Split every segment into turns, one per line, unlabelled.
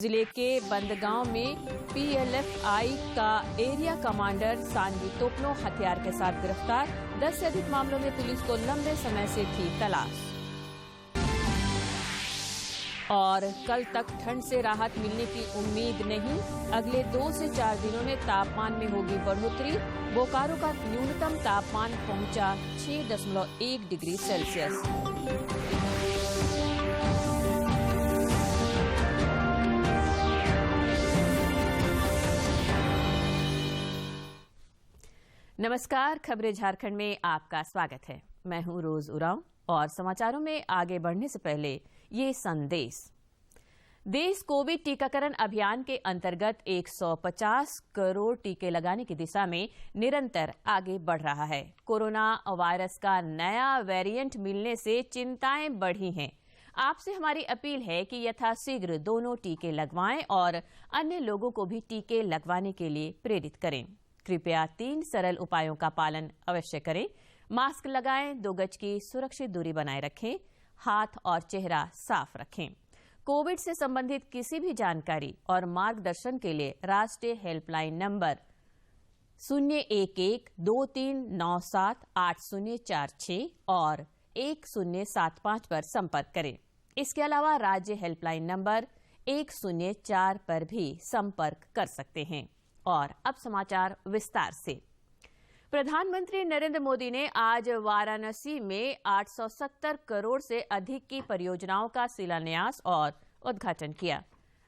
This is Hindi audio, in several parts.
जिले के बंदगांव में पीएलएफआई का एरिया कमांडर सानवी तोपनो हथियार के साथ गिरफ्तार। 10 से अधिक मामलों में पुलिस को लंबे समय से थी तलाश। और कल तक ठंड से राहत मिलने की उम्मीद नहीं। अगले 2 से 4 दिनों में तापमान में होगी बढ़ोतरी। बोकारो का न्यूनतम तापमान पहुंचा 6.1 डिग्री सेल्सियस। नमस्कार, खबरें झारखंड में आपका स्वागत है। मैं हूं रोज उरांव और समाचारों में आगे बढ़ने से पहले ये संदेश। देश कोविड टीकाकरण अभियान के अंतर्गत 150 करोड़ टीके लगाने की दिशा में निरंतर आगे बढ़ रहा है। कोरोना वायरस का नया वेरिएंट मिलने से चिंताएं बढ़ी हैं। आपसे हमारी अपील है कि यथाशीघ्र दोनों टीके लगवाएं और अन्य लोगों को भी टीके लगवाने के लिए प्रेरित करें। कृपया 3 सरल उपायों का पालन अवश्य करें। मास्क लगाएं, 2 गज की सुरक्षित दूरी बनाए रखें, हाथ और चेहरा साफ रखें। कोविड से संबंधित किसी भी जानकारी और मार्गदर्शन के लिए राष्ट्रीय हेल्पलाइन नंबर 011-2397-8046 और 1075 पर संपर्क करें। इसके अलावा राज्य हेल्पलाइन नंबर 104 पर भी संपर्क कर सकते हैं। और अब समाचार विस्तार से। प्रधानमंत्री नरेंद्र मोदी ने आज वाराणसी में 870 करोड़ से अधिक की परियोजनाओं का शिलान्यास और उद्घाटन किया।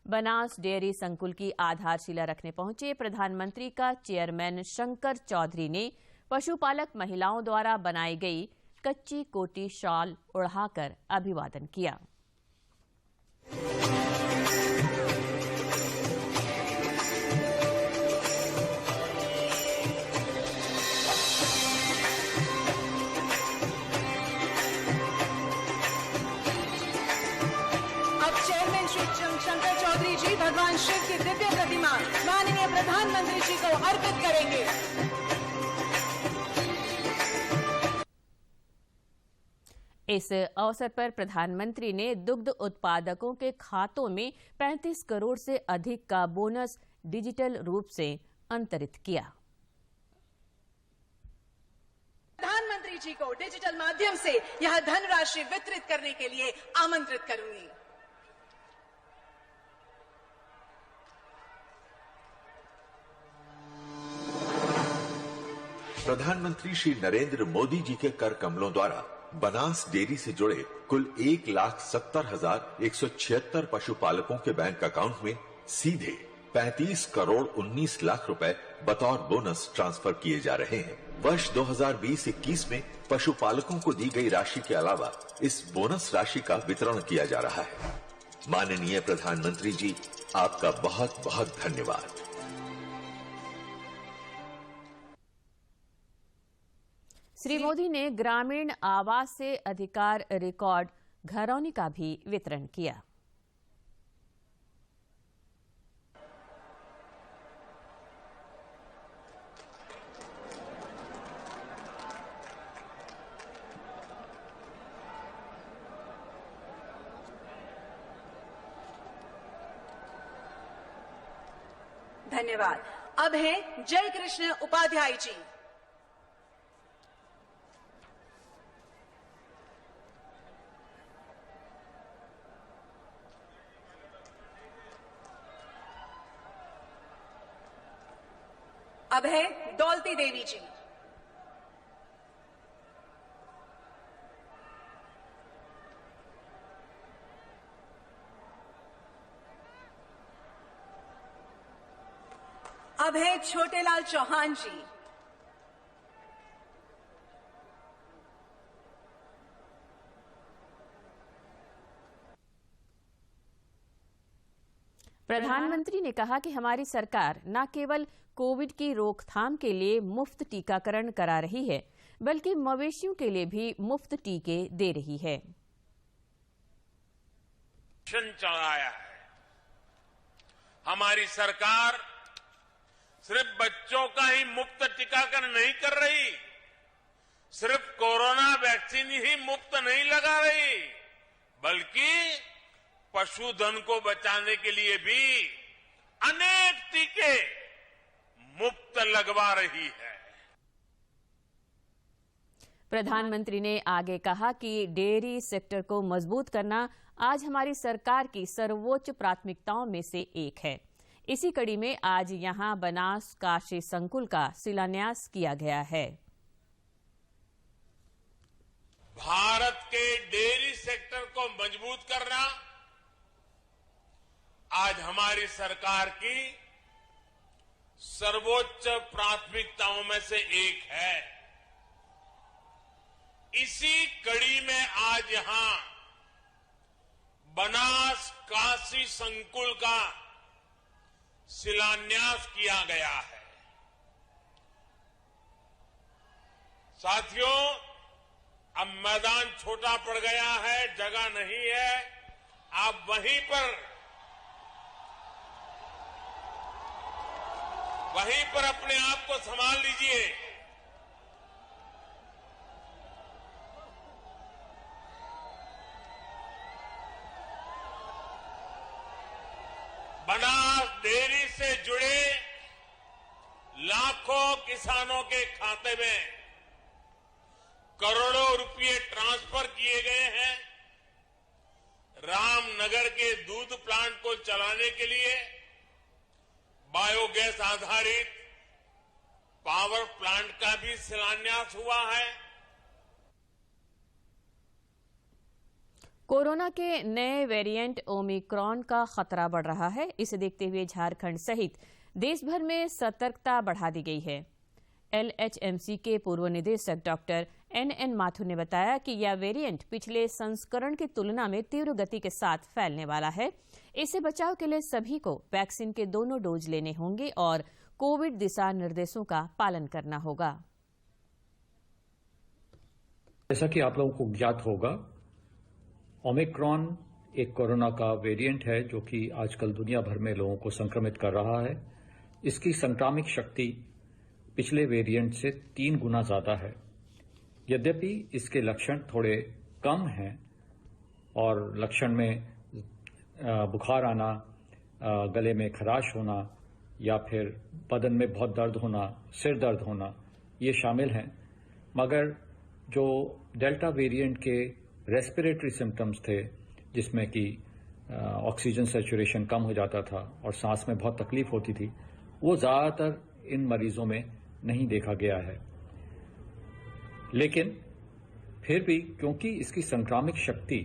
बनास डेयरी संकुल की आधारशिला रखने पहुंचे प्रधानमंत्री का चेयरमैन शंकर चौधरी ने पशुपालक महिलाओं द्वारा बनाई गई कच्ची कोटी शॉल ओढ़ाकर अभिवादन किया।
शंकर चौधरी जी भगवान शिव की दिव्य प्रतिमा माननीय प्रधानमंत्री जी को अर्पित करेंगे।
इस अवसर पर प्रधानमंत्री ने दुग्ध उत्पादकों के खातों में 35 करोड़ से अधिक का बोनस डिजिटल रूप से अंतरित किया।
प्रधानमंत्री जी को डिजिटल माध्यम से यह धनराशि वितरित करने के लिए आमंत्रित करूंगी।
प्रधानमंत्री श्री नरेंद्र मोदी जी के कर कमलों द्वारा बनास डेयरी से जुड़े कुल 1,70,176 पशुपालकों के बैंक अकाउंट में सीधे 35 करोड़ 19 लाख रुपए बतौर बोनस ट्रांसफर किए जा रहे हैं। वर्ष 2020-21 में पशुपालकों को दी गई राशि के अलावा इस बोनस राशि का वितरण किया जा रहा है। माननीय प्रधानमंत्री जी, आपका बहुत बहुत धन्यवाद।
श्री मोदी ने ग्रामीण आवास से अधिकार रिकॉर्ड घरौनी का भी वितरण किया।
धन्यवाद। अब हैं जय कृष्ण उपाध्याय जी। अब है दौलती देवी जी। अब है छोटेलाल चौहान जी।
प्रधानमंत्री ने कहा कि हमारी सरकार न केवल कोविड की रोकथाम के लिए मुफ्त टीकाकरण करा रही है, बल्कि मवेशियों के लिए भी मुफ्त टीके दे रही है।
मिशन चलाया है। हमारी सरकार सिर्फ बच्चों का ही मुफ्त टीकाकरण नहीं कर रही, सिर्फ कोरोना वैक्सीन ही मुफ्त नहीं लगा रही, बल्कि पशुधन को बचाने के लिए भी अनेक टीके मुफ्त लगवा रही है।
प्रधानमंत्री ने आगे कहा कि डेयरी सेक्टर को मजबूत करना आज हमारी सरकार की सर्वोच्च प्राथमिकताओं में से एक है। इसी कड़ी में आज यहां बनास काशी संकुल का शिलान्यास किया गया है।
भारत के डेयरी सेक्टर को मजबूत करना आज हमारी सरकार की सर्वोच्च प्राथमिकताओं में से एक है। इसी कड़ी में आज यहां बनास काशी संकुल का शिलान्यास किया गया है। साथियों, अब मैदान छोटा पड़ गया है, जगह नहीं है। आप वहीं पर अपने आप को संभाल लीजिए। बनास डेयरी से जुड़े लाखों किसानों के खाते में करोड़ों रुपए ट्रांसफर किए गए हैं। रामनगर के दूध प्लांट को चलाने के लिए बायोगैस आधारित पावर प्लांट का भी शिलान्यास हुआ है।
कोरोना के नए वेरिएंट ओमिक्रॉन का खतरा बढ़ रहा है। इसे देखते हुए झारखंड सहित देश भर में सतर्कता बढ़ा दी गई है। LHMC के पूर्व निदेशक डॉक्टर NN माथुर ने बताया कि यह वेरिएंट पिछले संस्करण की तुलना में तीव्र गति के साथ फैलने वाला है। इससे बचाव के लिए सभी को वैक्सीन के दोनों डोज लेने होंगे और कोविड दिशा निर्देशों का पालन करना होगा।
जैसा कि आप लोगों को ज्ञात होगा, ओमिक्रॉन एक कोरोना का वेरिएंट है जो कि आजकल दुनिया भर में लोगों को संक्रमित कर रहा है। इसकी संक्रामक शक्ति पिछले वेरिएंट से 3 गुना ज्यादा है। यद्यपि इसके लक्षण थोड़े कम हैं और लक्षण में बुखार आना, गले में खराश होना या फिर बदन में बहुत दर्द होना, सिर दर्द होना, ये शामिल हैं, मगर जो डेल्टा वेरिएंट के रेस्पिरेटरी सिम्टम्स थे, जिसमें कि ऑक्सीजन सैचुरेशन कम हो जाता था और सांस में बहुत तकलीफ होती थी, वो ज्यादातर इन मरीजों में नहीं देखा गया है। लेकिन फिर भी क्योंकि इसकी संक्रामक शक्ति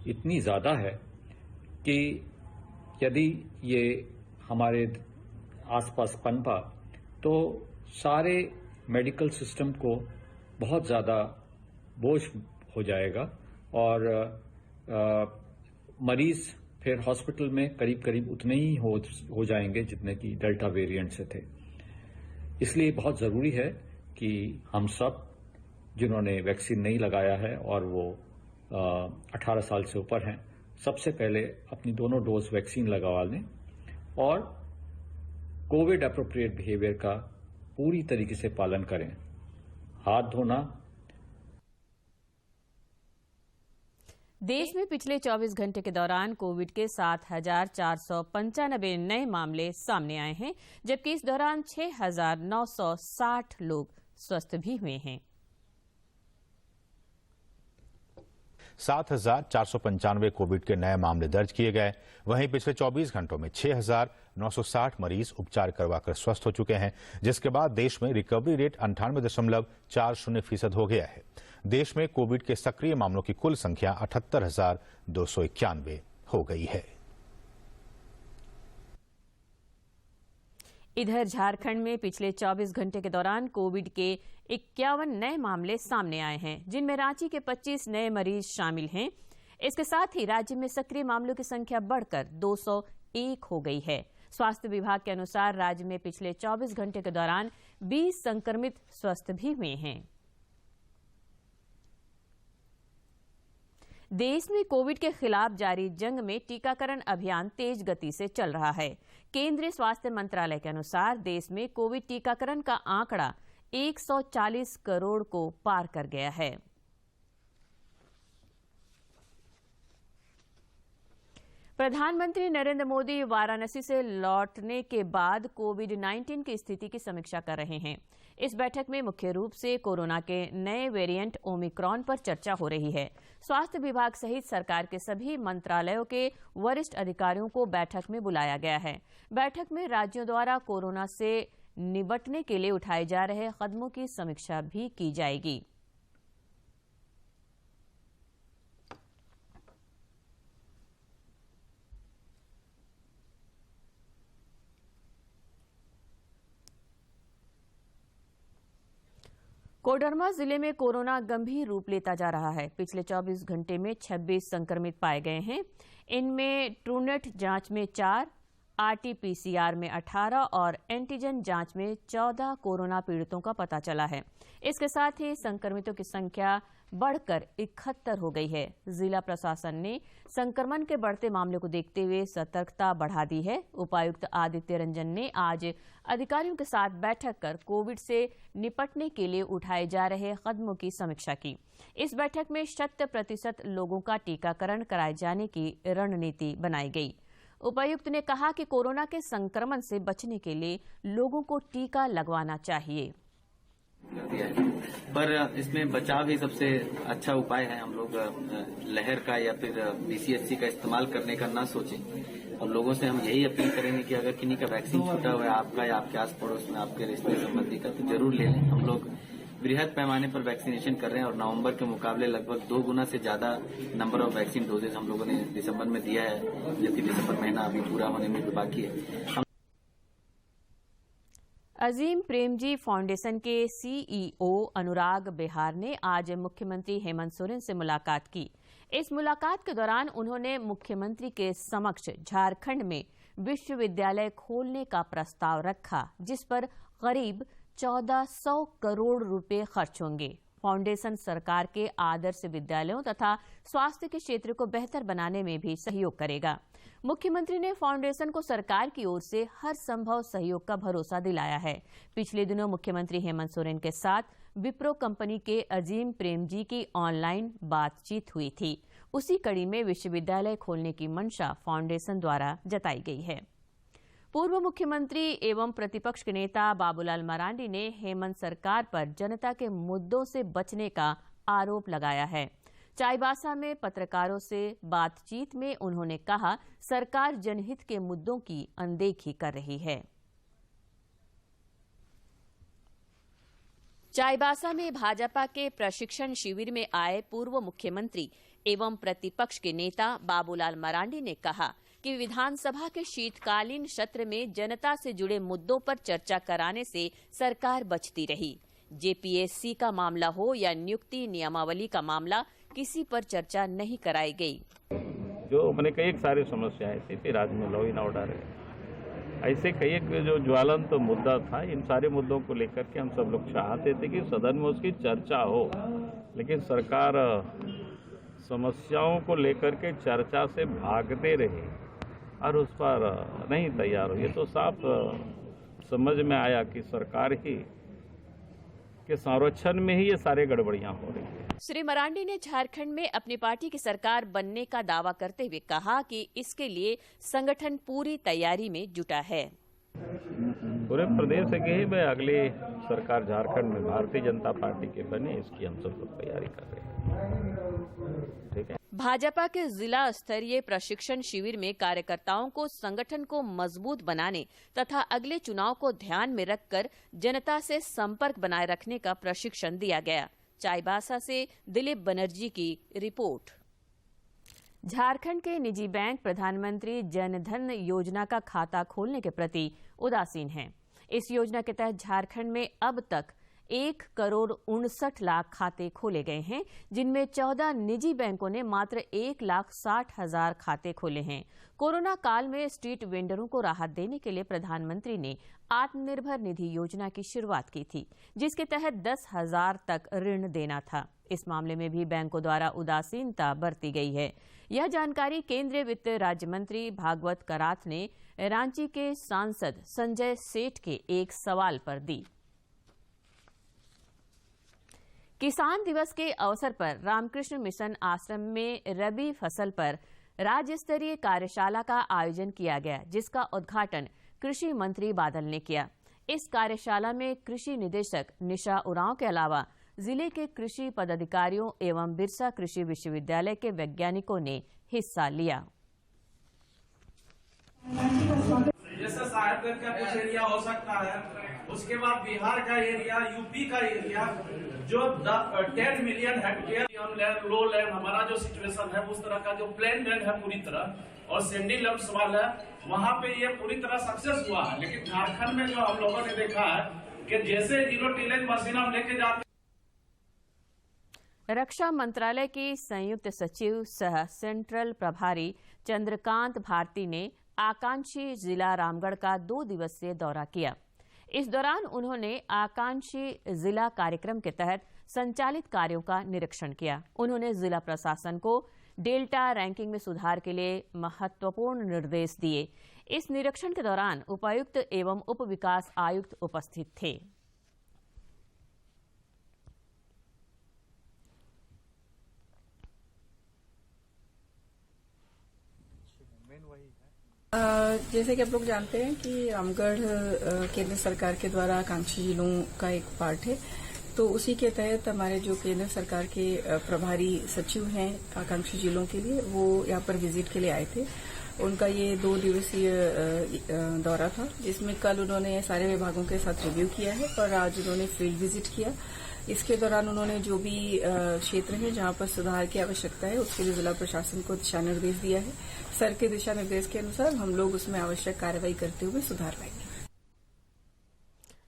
इतनी ज्यादा है कि यदि ये हमारे आसपास पनपा तो सारे मेडिकल सिस्टम को बहुत ज्यादा बोझ हो जाएगा और मरीज फिर हॉस्पिटल में करीब करीब उतने ही हो जाएंगे जितने कि डेल्टा वेरिएंट से थे। इसलिए बहुत जरूरी है कि हम सब जिन्होंने वैक्सीन नहीं लगाया है और वो 18 साल से ऊपर हैं, सबसे पहले अपनी दोनों डोज वैक्सीन लगवा लें और कोविड एप्रोप्रिएट बिहेवियर का पूरी तरीके से पालन करें। हाथ धोना।
देश में पिछले 24 घंटे के दौरान कोविड के 7,495 नए मामले सामने आए हैं, जबकि इस दौरान 6,960 लोग स्वस्थ भी हुए हैं।
7,495 कोविड के नए मामले दर्ज किए गए। वहीं पिछले 24 घंटों में 6,960 मरीज उपचार करवाकर स्वस्थ हो चुके हैं, जिसके बाद देश में रिकवरी रेट 98.40% हो गया है। देश में कोविड के सक्रिय मामलों की कुल संख्या 78,291 हो गई है।
इधर झारखंड में पिछले 24 घंटे के दौरान कोविड के 51 नए मामले सामने आए हैं, जिनमें रांची के 25 नए मरीज शामिल हैं। इसके साथ ही राज्य में सक्रिय मामलों की संख्या बढ़कर 201 हो गई है। स्वास्थ्य विभाग के अनुसार राज्य में पिछले 24 घंटे के दौरान 20 संक्रमित स्वस्थ भी हुए हैं। देश में कोविड के खिलाफ जारी जंग में टीकाकरण अभियान तेज गति से चल रहा है। केंद्रीय स्वास्थ्य मंत्रालय के अनुसार देश में कोविड टीकाकरण का आंकड़ा 140 करोड़ को पार कर गया है। प्रधानमंत्री नरेंद्र मोदी वाराणसी से लौटने के बाद कोविड-19 की स्थिति की समीक्षा कर रहे हैं। इस बैठक में मुख्य रूप से कोरोना के नए वेरिएंट ओमिक्रॉन पर चर्चा हो रही है। स्वास्थ्य विभाग सहित सरकार के सभी मंत्रालयों के वरिष्ठ अधिकारियों को बैठक में बुलाया गया है। बैठक में राज्यों द्वारा कोरोना से निपटने के लिए उठाए जा रहे कदमों की समीक्षा भी की जाएगी। कोडरमा जिले में कोरोना गंभीर रूप लेता जा रहा है। पिछले 24 घंटे में 26 संक्रमित पाए गए हैं। इनमें ट्रूनेट जांच में 4, आरटी-पीसीआर में 18 और एंटीजन जांच में 14 कोरोना पीड़ितों का पता चला है। इसके साथ ही संक्रमितों की संख्या बढ़कर 71 हो गई है। जिला प्रशासन ने संक्रमण के बढ़ते मामलों को देखते हुए सतर्कता बढ़ा दी है। उपायुक्त आदित्य रंजन ने आज अधिकारियों के साथ बैठक कर कोविड से निपटने के लिए उठाए जा रहे कदमों की समीक्षा की। इस बैठक में 100% लोगों का टीकाकरण कराए जाने की रणनीति बनाई गई। उपायुक्त ने कहा कि कोरोना के संक्रमण से बचने के लिए लोगों को टीका लगवाना चाहिए।
पर इसमें बचाव ही सबसे अच्छा उपाय है। हम लोग लहर का या फिर बीसीएचसी का इस्तेमाल करने का ना सोचें और लोगों से हम यही अपील करेंगे कि अगर किन्हीं का वैक्सीन छूटा हुआ है आपका या आपके आस पड़ोस में आपके रिश्ते संबंधी का, तो जरूर ले लें। हम लोग बृहद पैमाने पर वैक्सीनेशन कर रहे हैं और नवंबर के मुकाबले लगभग 2 गुना से ज्यादा नंबर ऑफ वैक्सीन डोजेज हम लोगों ने दिसंबर में दिया है, जबकि दिसंबर महीना अभी पूरा होने में भी बाकी है।
अजीम प्रेमजी फाउंडेशन के सीईओ अनुराग बेहार ने आज मुख्यमंत्री हेमंत सोरेन से मुलाकात की। इस मुलाकात के दौरान उन्होंने मुख्यमंत्री के समक्ष झारखंड में विश्वविद्यालय खोलने का प्रस्ताव रखा, जिस पर करीब 1400 करोड़ रुपए खर्च होंगे। फाउंडेशन सरकार के आदर्श विद्यालयों तथा स्वास्थ्य के क्षेत्र को बेहतर बनाने में भी सहयोग करेगा। मुख्यमंत्री ने फाउंडेशन को सरकार की ओर से हर संभव सहयोग का भरोसा दिलाया है। पिछले दिनों मुख्यमंत्री हेमंत सोरेन के साथ विप्रो कंपनी के अजीम प्रेमजी की ऑनलाइन बातचीत हुई थी। उसी कड़ी में विश्वविद्यालय खोलने की मंशा फाउंडेशन द्वारा जताई गई है। पूर्व मुख्यमंत्री एवं प्रतिपक्ष के नेता बाबूलाल मरांडी ने हेमंत सरकार पर जनता के मुद्दों से बचने का आरोप लगाया है। चाईबासा में पत्रकारों से बातचीत में उन्होंने कहा, सरकार जनहित के मुद्दों की अनदेखी कर रही है। चाईबासा में भाजपा के प्रशिक्षण शिविर में आए पूर्व मुख्यमंत्री एवं प्रतिपक्ष के नेता बाबूलाल मरांडी ने कहा कि विधानसभा के शीतकालीन सत्र में जनता से जुड़े मुद्दों पर चर्चा कराने से सरकार बचती रही। जेपीएससी का मामला हो या नियुक्ति नियमावली का मामला, किसी पर चर्चा नहीं कराई गई।
जो मैंने कई सारी समस्याएं ऐसी थी, राज्य में लॉ एंड ऑर्डर है, ऐसे कई एक जो ज्वलंत मुद्दा था, इन सारे मुद्दों को लेकर के हम सब लोग चाहते थे कि सदन में उसकी चर्चा हो, लेकिन सरकार समस्याओं को लेकर के चर्चा से भागते रहे और उस पर नहीं तैयार हो। ये तो साफ समझ में आया कि सरकार ही के संरक्षण में ही ये सारे गड़बड़ियां हो रही है।
श्री मरांडी ने झारखंड में अपनी पार्टी की सरकार बनने का दावा करते हुए कहा कि इसके लिए संगठन पूरी तैयारी में जुटा है।
पूरे प्रदेश से कही मैं अगली सरकार झारखंड में भारतीय जनता पार्टी के बने, इसकी हम सब लोग तैयारी कर रहे हैं। ठीक है।
भाजपा के जिला स्तरीय प्रशिक्षण शिविर में कार्यकर्ताओं को संगठन को मजबूत बनाने तथा अगले चुनाव को ध्यान में रखकर जनता से संपर्क बनाए रखने का प्रशिक्षण दिया गया। चाईबासा से दिलीप बनर्जी की रिपोर्ट। झारखंड के निजी बैंक प्रधानमंत्री जन धन योजना का खाता खोलने के प्रति उदासीन हैं। इस योजना के तहत झारखंड में अब तक 1,59,00,000 खाते खोले गए हैं, जिनमें 14 निजी बैंकों ने मात्र 1,60,000 खाते खोले हैं। कोरोना काल में स्ट्रीट वेंडरों को राहत देने के लिए प्रधानमंत्री ने आत्मनिर्भर निधि योजना की शुरुआत की थी, जिसके तहत 10,000 तक ऋण देना था। इस मामले में भी बैंकों द्वारा उदासीनता बरती गई है। यह जानकारी केंद्रीय वित्त राज्य मंत्री भागवत करात ने रांची के सांसद संजय सेठ के एक सवाल पर दी। किसान दिवस के अवसर पर रामकृष्ण मिशन आश्रम में रबी फसल पर राज्य स्तरीय कार्यशाला का आयोजन किया गया, जिसका उद्घाटन कृषि मंत्री बादल ने किया। इस कार्यशाला में कृषि निदेशक निशा उरांव के अलावा जिले के कृषि पदाधिकारियों एवं बिरसा कृषि विश्वविद्यालय के वैज्ञानिकों ने हिस्सा लिया।
जैसे साहेबगंज का कुछ एरिया हो सकता है, उसके बाद बिहार का एरिया, यूपी का एरिया, जो 10 मिलियन हेक्टेयर लो लैंड हमारा जो सिचुएशन है, उस तरह का जो प्लेन लैंड है पूरी तरह, और सैंडी लैंड सवाल है, वहाँ पे ये पूरी तरह सक्सेस हुआ है। लेकिन झारखंड में जो हम लोगों ने देखा है कि जैसे जीरो टिलेज मशीन हम लेके जाते।
रक्षा मंत्रालय की संयुक्त सचिव सह सेंट्रल प्रभारी चंद्रकांत भारती ने आकांक्षी जिला रामगढ़ का 2 दिवसीय दौरा किया। इस दौरान उन्होंने आकांक्षी जिला कार्यक्रम के तहत संचालित कार्यों का निरीक्षण किया। उन्होंने जिला प्रशासन को डेल्टा रैंकिंग में सुधार के लिए महत्वपूर्ण निर्देश दिए। इस निरीक्षण के दौरान उपायुक्त एवं उप विकास आयुक्त उपस्थित थे।
जैसे कि आप लोग जानते हैं कि रामगढ़ केंद्र सरकार के द्वारा आकांक्षी जिलों का एक पार्ट है, तो उसी के तहत हमारे जो केंद्र सरकार के प्रभारी सचिव हैं आकांक्षी जिलों के लिए, वो यहाँ पर विजिट के लिए आए थे। उनका ये 2 दिवसीय दौरा था, जिसमें कल उन्होंने सारे विभागों के साथ रिव्यू किया है और आज उन्होंने फील्ड विजिट किया। इसके दौरान उन्होंने जो भी क्षेत्र है जहां पर सुधार की आवश्यकता है, उसके लिए जिला प्रशासन को दिशा निर्देश दिया है। सर के दिशा निर्देश के अनुसार हम लोग उसमें आवश्यक कार्रवाई करते हुए सुधार लाएंगे।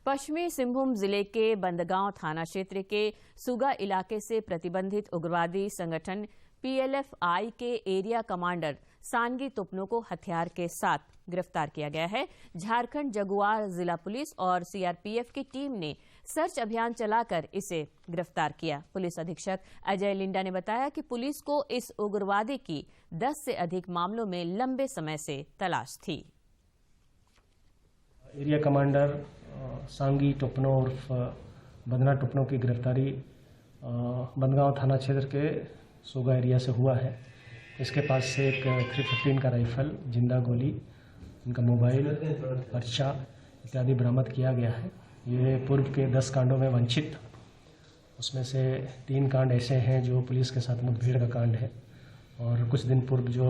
पश्चिमी सिंहभूम जिले के बंदगांव थाना क्षेत्र के सुगा इलाके से प्रतिबंधित उग्रवादी संगठन PLF-I के एरिया कमांडर सानगी तुपनो को हथियार के साथ गिरफ्तार किया गया है। झारखंड जगुआर जिला पुलिस और CRPF की टीम ने सर्च अभियान चलाकर इसे गिरफ्तार किया। पुलिस अधीक्षक अजय लिंडा ने बताया कि पुलिस को इस उग्रवादी की 10 से अधिक मामलों में लंबे समय से तलाश थी।
एरिया कमांडर सांगी टुपनो उर्फ बंदना टुपनो की गिरफ्तारी बंदगांव थाना क्षेत्र के सोगा एरिया से हुआ है। इसके पास से एक 315 का राइफल, जिंदा गोली, इनका मोबाइल, पर्चा इत्यादि बरामद किया गया है। ये पूर्व के 10 कांडों में वंचित, उसमें से 3 कांड ऐसे हैं जो पुलिस के साथ मुठभेड़ का कांड है, और कुछ दिन पूर्व जो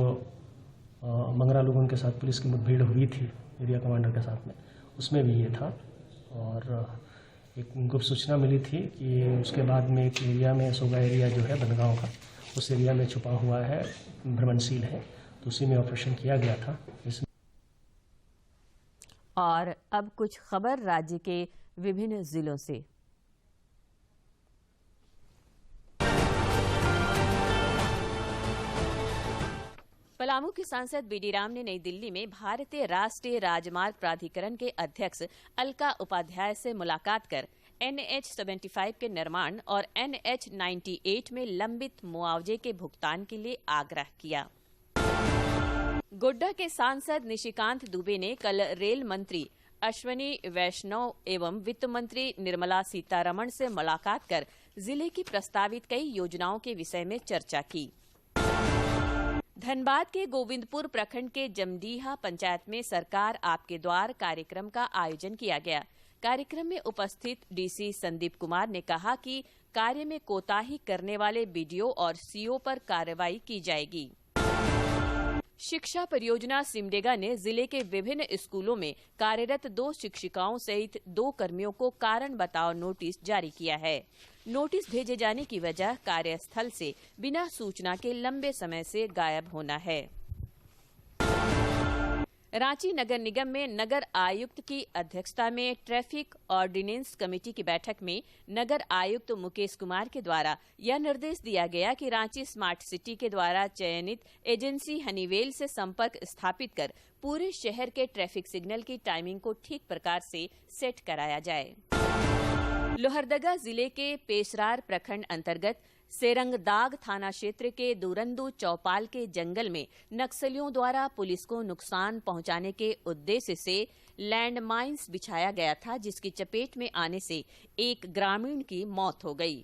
मंगरा लोगों के साथ पुलिस की मुठभेड़ हुई थी एरिया कमांडर के साथ में, उसमें भी ये था। और एक गुप्त सूचना मिली थी कि उसके बाद में एक एरिया में सोगा एरिया जो है बंदगांव का, उस एरिया में छुपा हुआ है, भ्रमणशील है, तो उसी में ऑपरेशन किया गया था।
और अब कुछ खबर राज्य के विभिन्न जिलों से। पलामू के सांसद बीडी राम ने नई दिल्ली में भारतीय राष्ट्रीय राजमार्ग प्राधिकरण के अध्यक्ष अलका उपाध्याय से मुलाकात कर NH-75 के निर्माण और NH-98 में लंबित मुआवजे के भुगतान के लिए आग्रह किया। गोड्डा के सांसद निशिकांत दुबे ने कल रेल मंत्री अश्वनी वैष्णव एवं वित्त मंत्री निर्मला सीतारमण से मुलाकात कर जिले की प्रस्तावित कई योजनाओं के विषय में चर्चा की। धनबाद के गोविंदपुर प्रखंड के जमडीहा पंचायत में सरकार आपके द्वार कार्यक्रम का आयोजन किया गया। कार्यक्रम में उपस्थित डीसी संदीप कुमार ने कहा कि कार्य में कोताही करने वाले BDO और CO पर कार्रवाई की जाएगी। शिक्षा परियोजना सिमडेगा ने जिले के विभिन्न स्कूलों में कार्यरत 2 शिक्षिकाओं सहित 2 कर्मियों को कारण बताओ नोटिस जारी किया है। नोटिस भेजे जाने की वजह कार्यस्थल से बिना सूचना के लंबे समय से गायब होना है। रांची नगर निगम में नगर आयुक्त की अध्यक्षता में ट्रैफिक ऑर्डिनेंस कमेटी की बैठक में नगर आयुक्त मुकेश कुमार के द्वारा यह निर्देश दिया गया कि रांची स्मार्ट सिटी के द्वारा चयनित एजेंसी हनीवेल से संपर्क स्थापित कर पूरे शहर के ट्रैफिक सिग्नल की टाइमिंग को ठीक प्रकार से सेट कराया जाए। लोहरदगा जिले के पेशरार प्रखंड अंतर्गत सेरंगदाग थाना क्षेत्र के दुरंदू चौपाल के जंगल में नक्सलियों द्वारा पुलिस को नुकसान पहुंचाने के उद्देश्य से लैंडमाइंस बिछाया गया था, जिसकी चपेट में आने से एक ग्रामीण की मौत हो गई।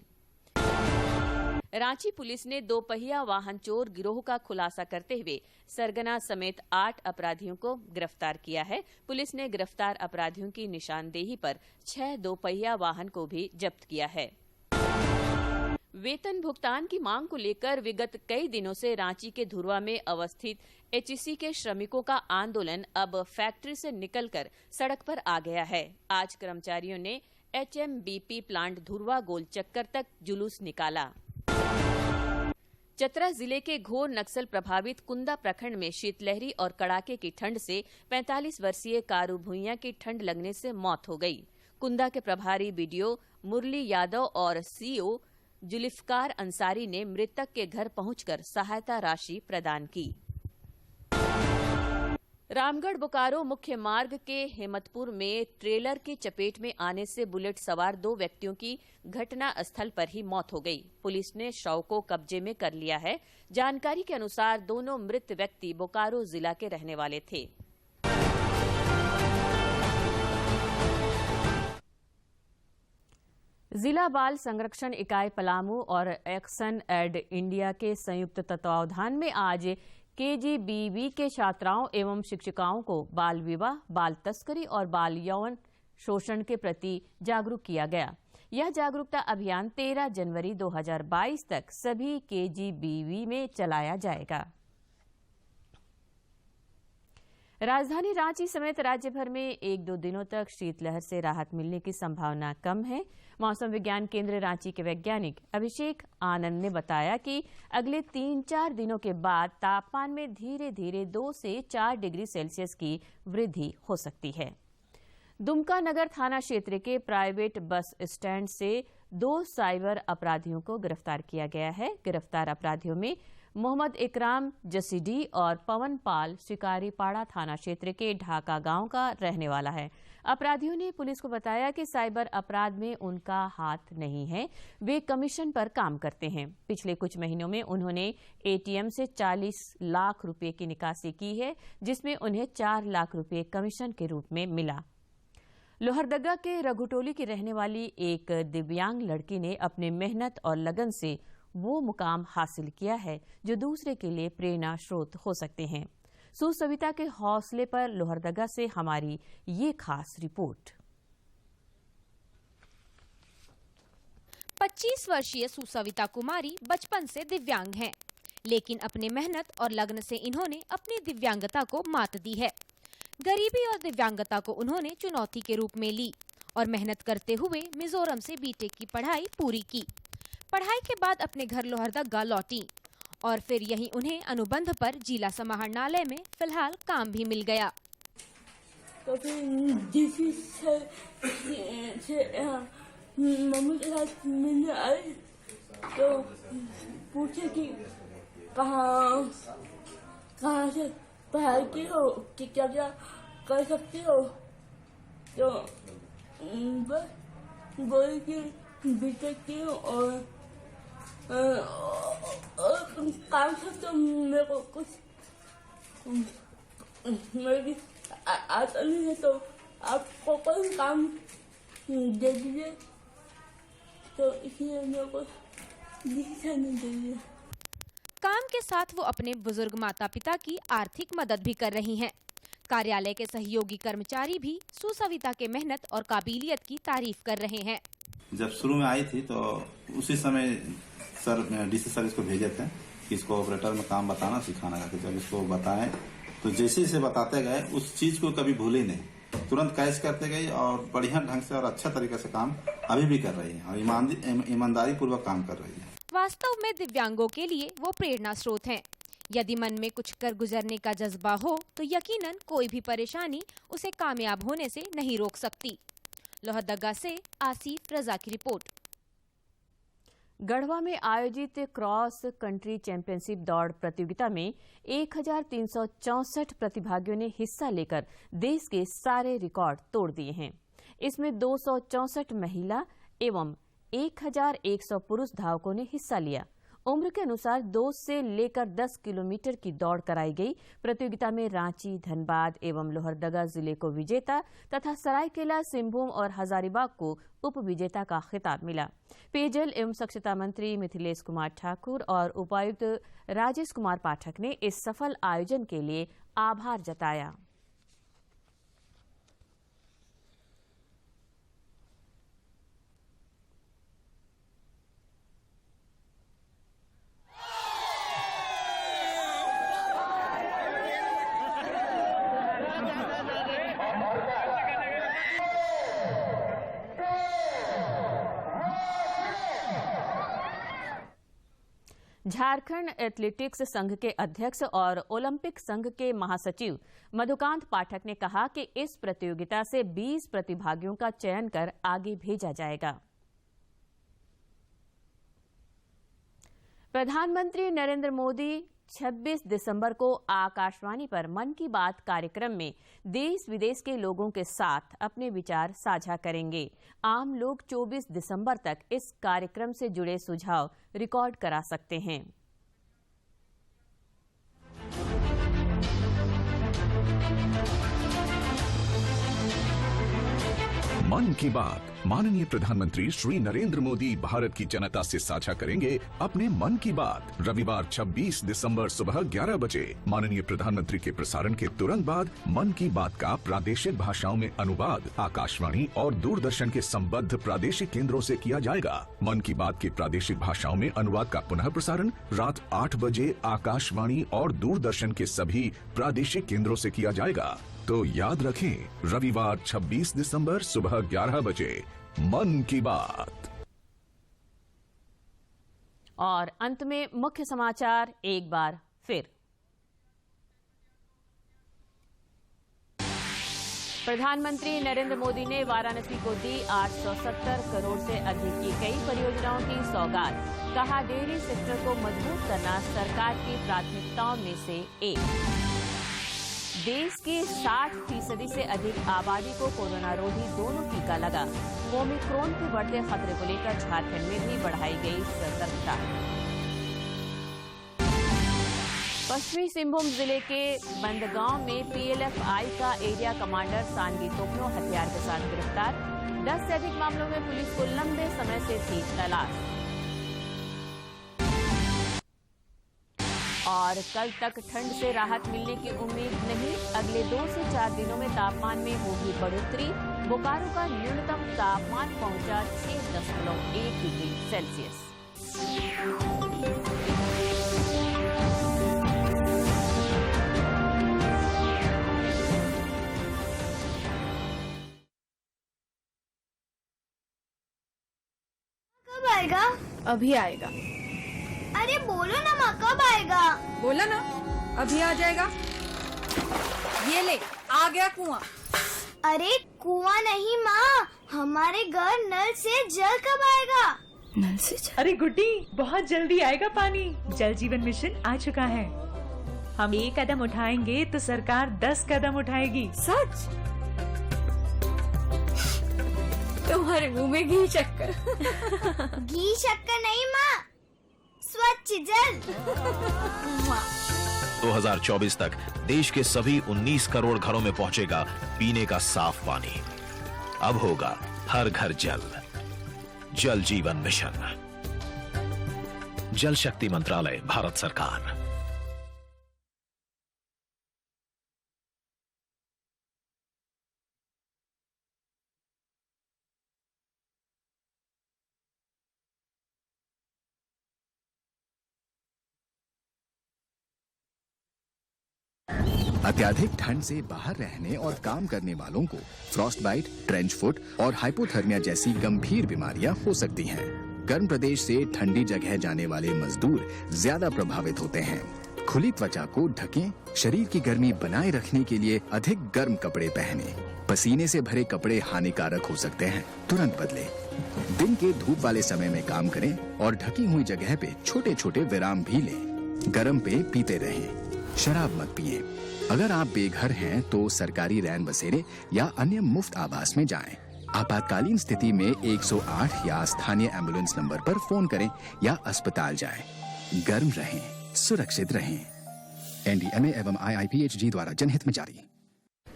रांची पुलिस ने 2 पहिया वाहन चोर गिरोह का खुलासा करते हुए सरगना समेत 8 अपराधियों को गिरफ्तार किया है। पुलिस ने गिरफ्तार अपराधियों की निशानदेही पर 6 2 पहिया वाहन को भी जब्त किया है। वेतन भुगतान की मांग को लेकर विगत कई दिनों से रांची के धुर्वा में अवस्थित एचईसी के श्रमिकों का आंदोलन अब फैक्ट्री से निकलकर सड़क पर आ गया है। आज कर्मचारियों ने एचएमबीपी प्लांट धुर्वा गोल चक्कर तक जुलूस निकाला। चतरा जिले के घोर नक्सल प्रभावित कुंदा प्रखंड में शीतलहरी और कड़ाके की ठंड से 45 वर्षीय कारू भुइया की ठंड लगने से मौत हो गई। कुंदा के प्रभारी बीडीओ मुरली यादव और सीओ जुल्फकार अंसारी ने मृतक के घर पहुंचकर सहायता राशि प्रदान की। रामगढ़ बोकारो मुख्य मार्ग के हेमतपुर में ट्रेलर की चपेट में आने से बुलेट सवार 2 व्यक्तियों की घटना स्थल पर ही मौत हो गई। पुलिस ने शव को कब्जे में कर लिया है। जानकारी के अनुसार दोनों मृत व्यक्ति बोकारो जिला के रहने वाले थे। जिला बाल संरक्षण इकाई पलामू और एक्शन एड इंडिया के संयुक्त तत्वावधान में आज केजीबीवी के छात्राओं एवं शिक्षिकाओं को बाल विवाह, बाल तस्करी और बाल यौन शोषण के प्रति जागरूक किया गया। यह जागरूकता अभियान 13 जनवरी 2022 तक सभी केजीबीवी में चलाया जाएगा। राजधानी रांची समेत राज्य भर में 1-2 दिनों तक शीतलहर से राहत मिलने की संभावना कम है। मौसम विज्ञान केंद्र रांची के वैज्ञानिक अभिषेक आनंद ने बताया कि अगले 3-4 दिनों के बाद तापमान में धीरे धीरे 2 से 4 डिग्री सेल्सियस की वृद्धि हो सकती है। दुमका नगर थाना क्षेत्र के प्राइवेट बस स्टैंड से 2 साइबर अपराधियों को गिरफ्तार किया गया है। गिरफ्तार अपराधियों में मोहम्मद इकराम जसीडी और पवन पाल शिकारीपाड़ा थाना क्षेत्र के ढाका गांव का रहने वाला है। अपराधियों ने पुलिस को बताया कि साइबर अपराध में उनका हाथ नहीं है, वे कमीशन पर काम करते हैं। पिछले कुछ महीनों में उन्होंने एटीएम से 40 लाख रुपए की निकासी की है, जिसमें उन्हें 4 लाख रुपए कमीशन के रूप में मिला। लोहरदगा के रघुटोली की रहने वाली एक दिव्यांग लड़की ने अपने मेहनत और लगन से वो मुकाम हासिल किया है जो दूसरे के लिए प्रेरणा स्रोत हो सकते हैं। सुसविता के हौसले पर लोहरदगा से हमारी ये खास रिपोर्ट।
25 वर्षीय सुसविता कुमारी बचपन से दिव्यांग हैं, लेकिन अपनी मेहनत और लगन से इन्होंने अपनी दिव्यांगता को मात दी है। गरीबी और दिव्यांगता को उन्होंने चुनौती के रूप में ली और मेहनत करते हुए मिजोरम से बीटेक की पढ़ाई पूरी की। पढ़ाई के बाद अपने घर लोहरदगा लौटी और फिर यहीं उन्हें अनुबंध पर जिला समाहरणालय में फिलहाल काम भी मिल गया।
तो फिर मम्मी के साथ मिलने आई तो पूछे कि कहाँ से पढ़ाई की हो, कि क्या क्या कर सकती हो, तो बस बोली कि बीटेक की हो और काम से तो मेरे को कुछ मेरी आता नहीं है, तो आपको कोई काम दे दीजिए, तो इसलिए मेरे को डिसीजन दे दिया।
काम के साथ वो अपने बुजुर्ग माता पिता की आर्थिक मदद भी कर रही हैं। कार्यालय के सहयोगी कर्मचारी भी सुसविता के मेहनत और काबिलियत की तारीफ कर रहे हैं।
जब शुरू में आई थी तो उसी समय सर डीसी सर इसको भेजे थे कि इसको ऑपरेटर में काम बताना सिखाना है। जब इसको बताएं तो जैसे जैसे बताते गए उस चीज को कभी भूले नहीं, तुरंत कैच करते गए और बढ़िया ढंग से और अच्छा तरीके से काम अभी भी कर रही है और ईमानदारी पूर्वक काम कर रही है।
वास्तव में दिव्यांगों के लिए वो प्रेरणा स्रोत हैं। यदि मन में कुछ कर गुजरने का जज्बा हो तो यकीनन कोई भी परेशानी उसे कामयाब होने से नहीं रोक सकती। लोहरदगा से आसिफ रजा की रिपोर्ट।
गढ़वा में आयोजित क्रॉस कंट्री चैंपियनशिप दौड़ प्रतियोगिता में 1364 प्रतिभागियों ने हिस्सा लेकर देश के सारे रिकॉर्ड तोड़ दिए हैं। इसमें 264 महिला एवं 1100 पुरुष धावकों ने हिस्सा लिया। उम्र के अनुसार 2 से लेकर 10 किलोमीटर की दौड़ कराई गई। प्रतियोगिता में रांची, धनबाद एवं लोहरदगा जिले को विजेता तथा सरायकेला, सिंहभूम और हजारीबाग को उप विजेता का खिताब मिला। पेयजल एवं स्वच्छता मंत्री मिथिलेश कुमार ठाकुर और उपायुक्त राजेश कुमार पाठक ने इस सफल आयोजन के लिए आभार जताया। झारखंड एथलेटिक्स संघ के अध्यक्ष और ओलंपिक संघ के महासचिव मधुकांत पाठक ने कहा कि इस प्रतियोगिता से 20 प्रतिभागियों का चयन कर आगे भेजा जाएगा। प्रधानमंत्री नरेंद्र मोदी 26 दिसंबर को आकाशवाणी पर मन की बात कार्यक्रम में देश विदेश के लोगों के साथ अपने विचार साझा करेंगे। आम लोग 24 दिसंबर तक इस कार्यक्रम से जुड़े सुझाव रिकॉर्ड करा सकते हैं।
मन की बात माननीय प्रधानमंत्री श्री नरेंद्र मोदी भारत की जनता से साझा करेंगे अपने मन की बात। रविवार 26 दिसंबर सुबह 11 बजे माननीय प्रधानमंत्री के प्रसारण के तुरंत बाद मन की बात का प्रादेशिक भाषाओं में अनुवाद आकाशवाणी और दूरदर्शन के संबद्ध प्रादेशिक केंद्रों से किया जाएगा। मन की बात के प्रादेशिक भाषाओं में अनुवाद का पुनः प्रसारण रात 8 बजे आकाशवाणी और दूरदर्शन के सभी प्रादेशिक केंद्रों से किया जाएगा। तो याद रखें, रविवार 26 दिसंबर सुबह 11 बजे मन की बात।
और अंत में मुख्य समाचार एक बार फिर। प्रधानमंत्री नरेंद्र मोदी ने वाराणसी को दी 870 करोड़ से अधिक की कई परियोजनाओं की सौगात। कहा, डेयरी सेक्टर को मजबूत करना सरकार की प्राथमिकताओं में से एक। देश की 60% से अधिक आबादी को कोरोना रोधी दोनों टीका लगा। ओमिक्रॉन के बढ़ते खतरे को लेकर झारखंड में भी बढ़ाई गई सतर्कता। पश्चिमी सिंहभूम जिले के बंदगांव में पीएलएफआई का एरिया कमांडर सांगी तोपनो हथियार के साथ गिरफ्तार। 10 से अधिक मामलों में पुलिस को लंबे समय से थी तलाश। और कल तक ठंड से राहत मिलने की उम्मीद नहीं। अगले 2 से 4 दिनों में तापमान में होगी बढ़ोतरी। बोकारो का न्यूनतम तापमान पहुंचा 6.1 डिग्री सेल्सियस।
कब आएगा?
अभी आएगा।
अरे बोलो ना माँ, कब आएगा?
बोला ना, अभी आ जाएगा। ये ले, आ गया कुआं।
अरे कुआं नहीं माँ, हमारे घर नल से जल कब आएगा?
नल से जल?
अरे गुड्डी, बहुत जल्दी आएगा पानी। जल जीवन मिशन आ चुका है। हम 1 कदम उठाएंगे तो सरकार 10 कदम उठाएगी।
सच? तुम्हारे मुंह में घी शक्कर।
घी शक्कर नहीं माँ, स्वच्छ जल।
2024 तक देश के सभी 19 करोड़ घरों में पहुंचेगा पीने का साफ पानी। अब होगा हर घर जल। जल जीवन मिशन, जल शक्ति मंत्रालय, भारत सरकार।
अत्यधिक ठंड से बाहर रहने और काम करने वालों को फ्रॉस्ट बाइट, ट्रेंच फुट और हाइपोथर्मिया जैसी गंभीर बीमारियां हो सकती हैं। गर्म प्रदेश से ठंडी जगह जाने वाले मजदूर ज्यादा प्रभावित होते हैं। खुली त्वचा को ढकें। शरीर की गर्मी बनाए रखने के लिए अधिक गर्म कपड़े पहने। पसीने से भरे कपड़े हानिकारक हो सकते हैं, तुरंत बदलें। दिन के धूप वाले समय में काम करें और ढकी हुई जगह पे छोटे छोटे विराम भी लें। गर्म पेय पीते रहें। शराब मत पिएं। अगर आप बेघर हैं तो सरकारी रैन बसेरे या अन्य मुफ्त आवास में जाएं। आपातकालीन स्थिति में 108 या स्थानीय एम्बुलेंस नंबर पर फोन करें या अस्पताल जाएं। गर्म रहें, सुरक्षित रहें। एनडीएमए एवं IIPHG द्वारा जनहित में जारी।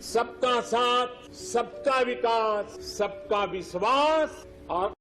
सबका साथ, सबका विकास, सबका विश्वास और